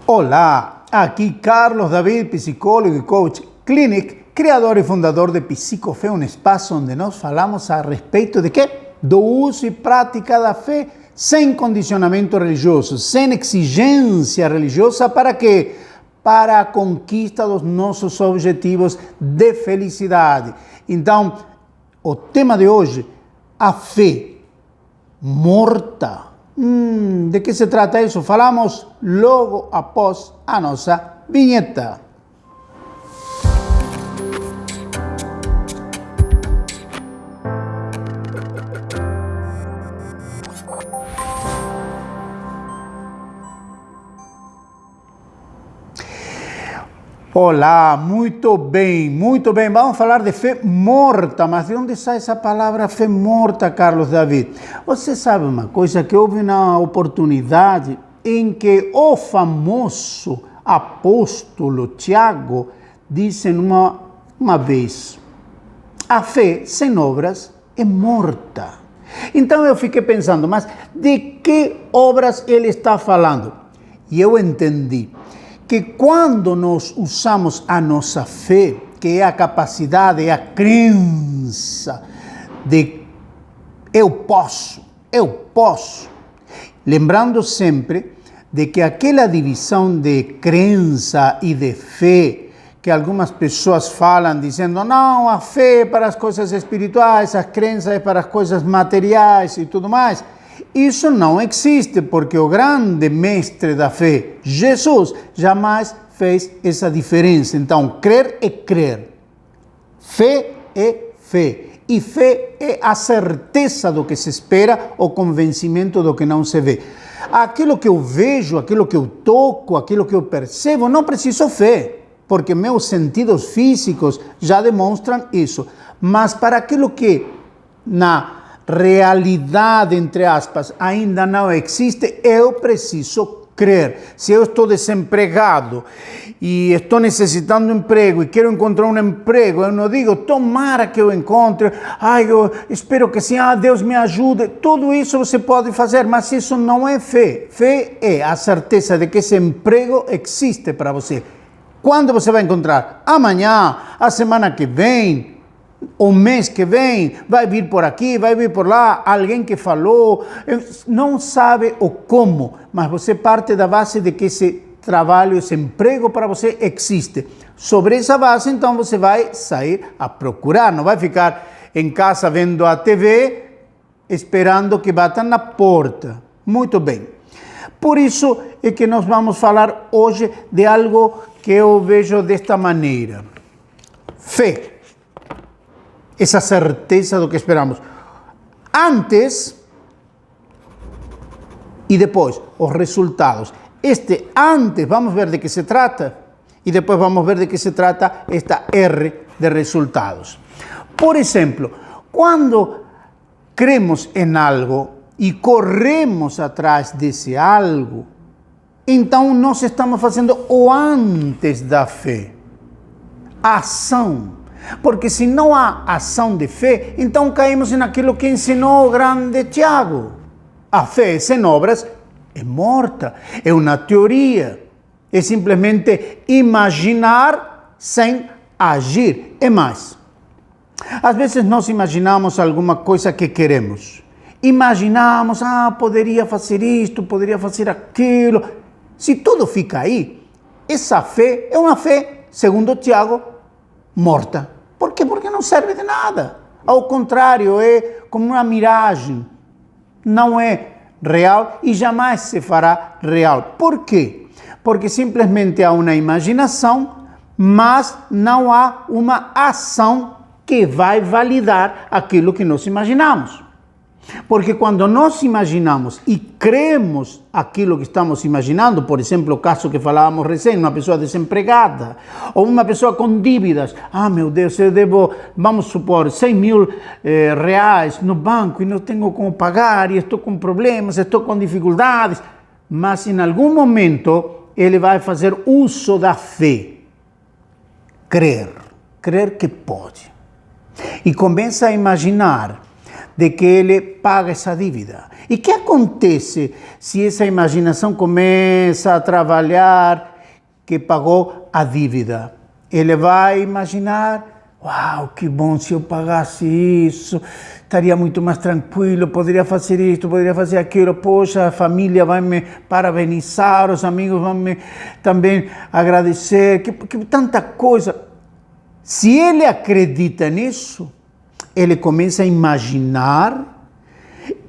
Olá, aqui Carlos David, psicólogo e coach Clinic, criador e fundador de Psicofé, um espaço onde nós falamos a respeito de quê? Do uso e prática da fé sem condicionamento religioso, sem exigência religiosa, para quê? Para a conquista dos nossos objetivos de felicidade. Então, o tema de hoje, a fé morta. De que se trata isso? Falamos logo após a nossa vinheta. Olá, muito bem. Vamos falar de fé morta, mas de onde sai essa palavra fé morta, Carlos David? Você sabe uma coisa, que houve uma oportunidade em que o famoso apóstolo Tiago disse uma vez: a fé sem obras é morta. Então eu fiquei pensando, mas de que obras ele está falando? E eu entendi que quando nós usamos a nossa fé, que é a capacidade, é a crença de eu posso, lembrando sempre de que aquela divisão de crença e de fé que algumas pessoas falam dizendo, não, a fé é para as coisas espirituais, a crença é para as coisas materiais e tudo mais. Isso não existe, porque o grande mestre da fé, Jesus, jamais fez essa diferença. Então, crer é crer. Fé é fé. E fé é a certeza do que se espera, o convencimento do que não se vê. Aquilo que eu vejo, aquilo que eu toco, aquilo que eu percebo, não preciso fé, porque meus sentidos físicos já demonstram isso. Mas para aquilo que na realidade, entre aspas, ainda não existe, eu preciso crer. Se eu estou desempregado e estou necessitando um emprego e quero encontrar um emprego, eu não digo, tomara que eu encontre, eu espero que sim, Deus me ajude. Tudo isso você pode fazer, mas isso não é fé. Fé é a certeza de que esse emprego existe para você. Quando você vai encontrar? Amanhã, a semana que vem, o mês que vem, vai vir por aqui, vai vir por lá, alguém que falou, não sabe o como, mas você parte da base de que esse trabalho, esse emprego para você existe. Sobre essa base, então, você vai sair a procurar, não vai ficar em casa vendo a TV, esperando que batam na porta. Muito bem. Por isso é que nós vamos falar hoje de algo que eu vejo desta maneira. Fé. Essa certeza do que esperamos. Antes e depois, os resultados. Antes, vamos ver de que se trata, e depois vamos ver de que se trata esta R de resultados. Por exemplo, quando cremos em algo e corremos atrás desse algo, então nós estamos fazendo o antes da fé. A ação. Porque se não há ação de fé, então caímos naquilo que ensinou o grande Tiago. A fé sem obras é morta, é uma teoria, é simplesmente imaginar sem agir. É mais, às vezes nós imaginamos alguma coisa que queremos. Imaginamos, poderia fazer isto, poderia fazer aquilo. Se tudo fica aí, essa fé é uma fé, segundo Tiago, morta. Por quê? Porque não serve de nada. Ao contrário, é como uma miragem. Não é real e jamais se fará real. Por quê? Porque simplesmente há uma imaginação, mas não há uma ação que vai validar aquilo que nós imaginamos. Porque quando nós imaginamos e cremos aquilo que estamos imaginando, por exemplo, o caso que falávamos recém, uma pessoa desempregada, ou uma pessoa com dívidas, meu Deus, eu devo, vamos supor, 100 mil reais no banco e não tenho como pagar, e estou com problemas, estou com dificuldades, mas em algum momento ele vai fazer uso da fé, crer que pode, e começa a imaginar de que ele paga essa dívida. E o que acontece se essa imaginação começa a trabalhar que pagou a dívida? Ele vai imaginar, uau, que bom se eu pagasse isso, estaria muito mais tranquilo, poderia fazer isto, poderia fazer aquilo, poxa, a família vai me parabenizar, os amigos vão me também agradecer, que tanta coisa. Se ele acredita nisso, ele começa a imaginar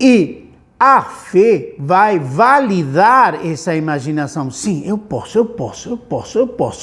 e a fé vai validar essa imaginação. Sim, eu posso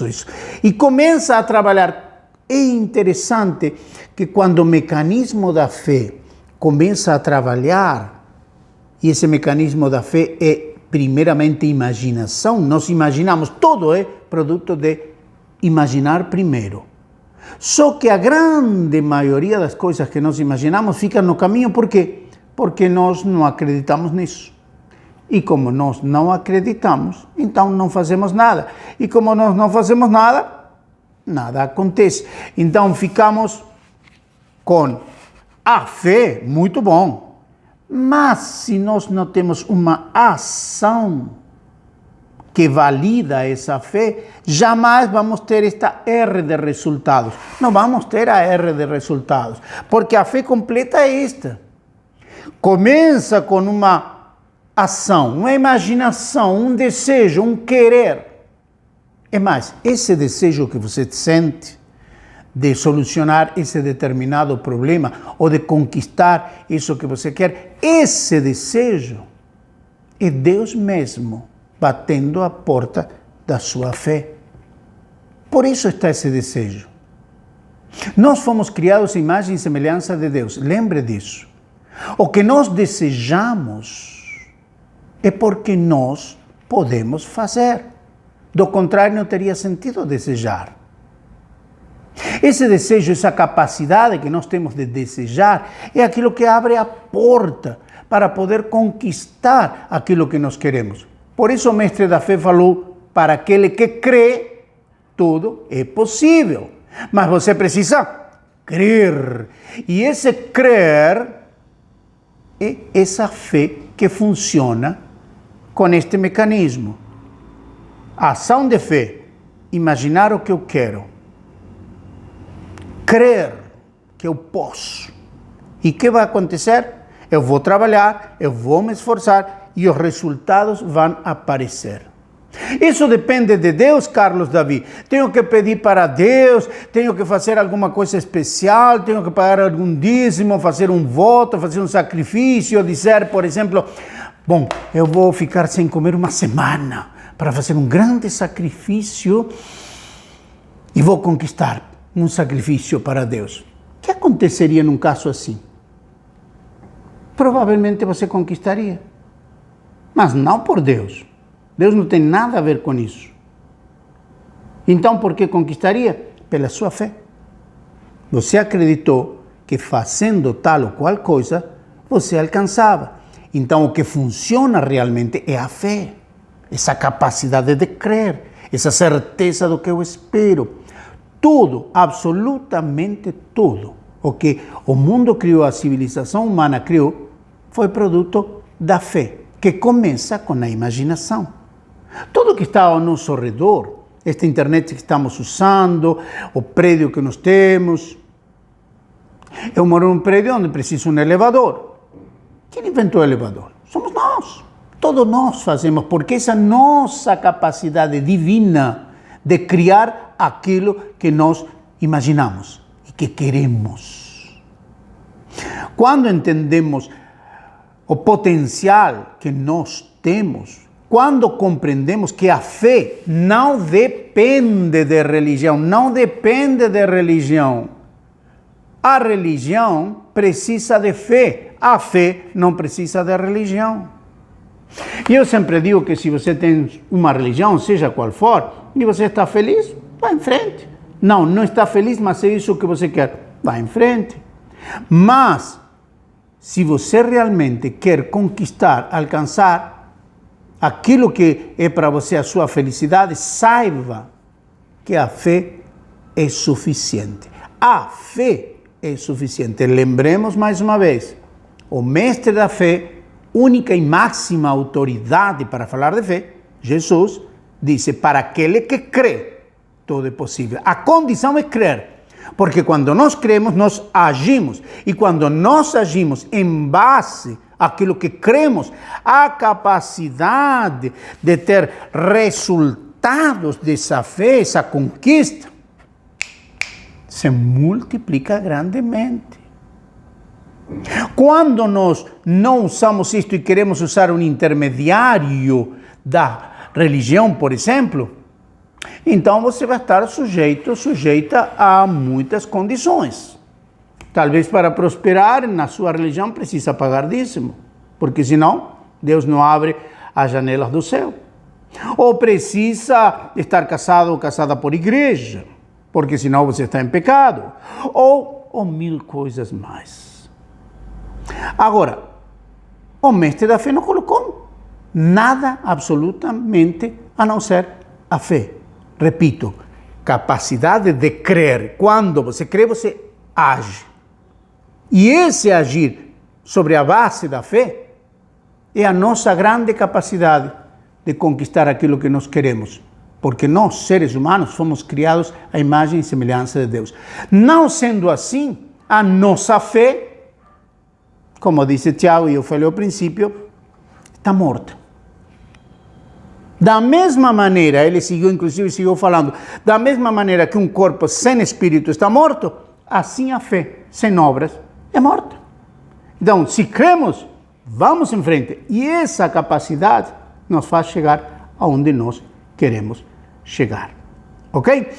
isso. E começa a trabalhar. É interessante que quando o mecanismo da fé começa a trabalhar, e esse mecanismo da fé é primeiramente imaginação, nós imaginamos, tudo é produto de imaginar primeiro. Só que a grande maioria das coisas que nós imaginamos ficam no caminho, por quê? Porque nós não acreditamos nisso. E como nós não acreditamos, então não fazemos nada. E como nós não fazemos nada, nada acontece. Então ficamos com a fé, muito bom. Mas se nós não temos uma ação que valida essa fé, jamais vamos ter esta R de resultados. Não vamos ter a R de resultados, porque a fé completa é esta. Começa com uma ação, uma imaginação, um desejo, um querer. É mais, esse desejo que você sente de solucionar esse determinado problema ou de conquistar isso que você quer, esse desejo é Deus mesmo batendo a porta da sua fé. Por isso está esse desejo. Nós fomos criados à imagem e semelhança de Deus. Lembre disso. O que nós desejamos é porque nós podemos fazer. Do contrário, não teria sentido desejar. Esse desejo, essa capacidade que nós temos de desejar, é aquilo que abre a porta para poder conquistar aquilo que nós queremos. Por isso o mestre da fé falou, para aquele que crê, tudo é possível. Mas você precisa crer. E esse crer é essa fé que funciona com este mecanismo. A ação de fé, imaginar o que eu quero. Crer que eu posso. E o que vai acontecer? Eu vou trabalhar, eu vou me esforçar e os resultados vão aparecer. Isso depende de Deus, Carlos Davi. Tenho que pedir para Deus, tenho que fazer alguma coisa especial, tenho que pagar algum dízimo, fazer um voto, fazer um sacrifício, dizer, por exemplo, bom, eu vou ficar sem comer uma semana para fazer um grande sacrifício e vou conquistar um sacrifício para Deus. O que aconteceria num caso assim? Provavelmente você conquistaria, mas não por Deus. Deus não tem nada a ver com isso. Então, por que conquistaria? Pela sua fé. Você acreditou que fazendo tal ou qual coisa, você alcançava. Então, o que funciona realmente é a fé. Essa capacidade de crer, essa certeza do que eu espero. Tudo, absolutamente tudo, o que o mundo criou, a civilização humana criou, foi produto da fé, que começa com a imaginação. Tudo que está ao nosso redor, esta internet que estamos usando, o prédio que nós temos. Eu moro num prédio onde precisa um elevador. Quem inventou o elevador? Somos nós. Todos nós fazemos, porque essa nossa capacidade divina de criar aquilo que nós imaginamos e que queremos. Quando entendemos o potencial que nós temos, quando compreendemos que a fé não depende de religião, não depende de religião. A religião precisa de fé, a fé não precisa de religião. E eu sempre digo que se você tem uma religião, seja qual for, e você está feliz, vá em frente. Não, não está feliz, mas é isso que você quer, vá em frente. Mas, se você realmente quer conquistar, alcançar aquilo que é para você a sua felicidade, saiba que a fé é suficiente. A fé é suficiente. Lembremos mais uma vez, o mestre da fé única e máxima autoridade para falar de fé, Jesus disse, para aquele que crê, tudo é possível. A condição é crer, porque quando nós cremos, nós agimos. E quando nós agimos em base àquilo que cremos, a capacidade de ter resultados dessa fé, essa conquista, se multiplica grandemente. Quando nós não usamos isto e queremos usar um intermediário da religião, por exemplo, então você vai estar sujeita a muitas condições. Talvez para prosperar na sua religião precisa pagar dízimo, porque senão Deus não abre as janelas do céu. Ou precisa estar casado ou casada por igreja, porque senão você está em pecado. Ou mil coisas mais. Agora, o mestre da fé não colocou nada absolutamente a não ser a fé. Repito, capacidade de crer. Quando você crê, você age. E esse agir sobre a base da fé é a nossa grande capacidade de conquistar aquilo que nós queremos. Porque nós, seres humanos, fomos criados à imagem e semelhança de Deus. Não sendo assim, a nossa fé, como disse Tiago e eu falei ao princípio, está morta. Da mesma maneira, ele seguiu falando, da mesma maneira que um corpo sem espírito está morto, assim a fé sem obras é morta. Então, se cremos, vamos em frente. E essa capacidade nos faz chegar aonde nós queremos chegar. Ok?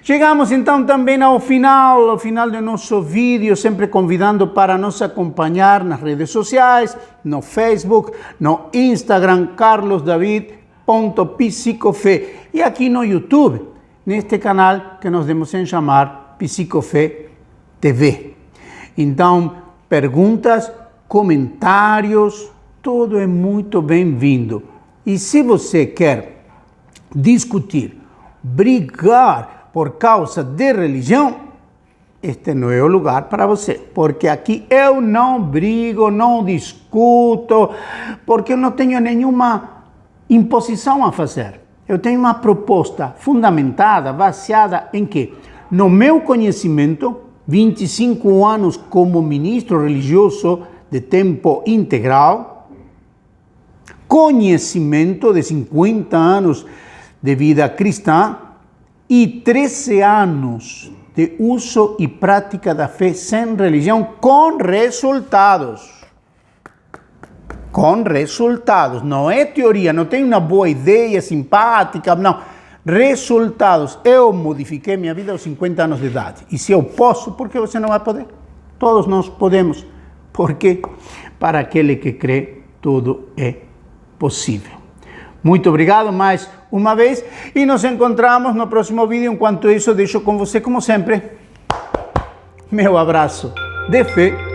Chegamos então também ao final do nosso vídeo, sempre convidando para nos acompanhar nas redes sociais, no Facebook, no Instagram, carlosdavid.psicofé, e aqui no YouTube, neste canal que nós demos em chamar Psicofé TV. Então, perguntas, comentários, tudo é muito bem-vindo. E se você quer discutir, brigar por causa de religião, este não é o lugar para você, porque aqui eu não brigo, não discuto, porque eu não tenho nenhuma imposição a fazer. Eu tenho uma proposta fundamentada, baseada em quê? No meu conhecimento, 25 anos como ministro religioso de tempo integral, conhecimento de 50 anos de vida cristã e 13 anos de uso e prática da fé sem religião com resultados. Com resultados, não é teoria, não tem uma boa ideia simpática, não. Resultados. Eu modifiquei minha vida aos 50 anos de idade. E se eu posso, por que você não vai poder? Todos nós podemos, porque para aquele que crê, tudo é possível. Muito obrigado mais uma vez e nos encontramos no próximo vídeo. Enquanto isso, deixo com você, como sempre, meu abraço de fé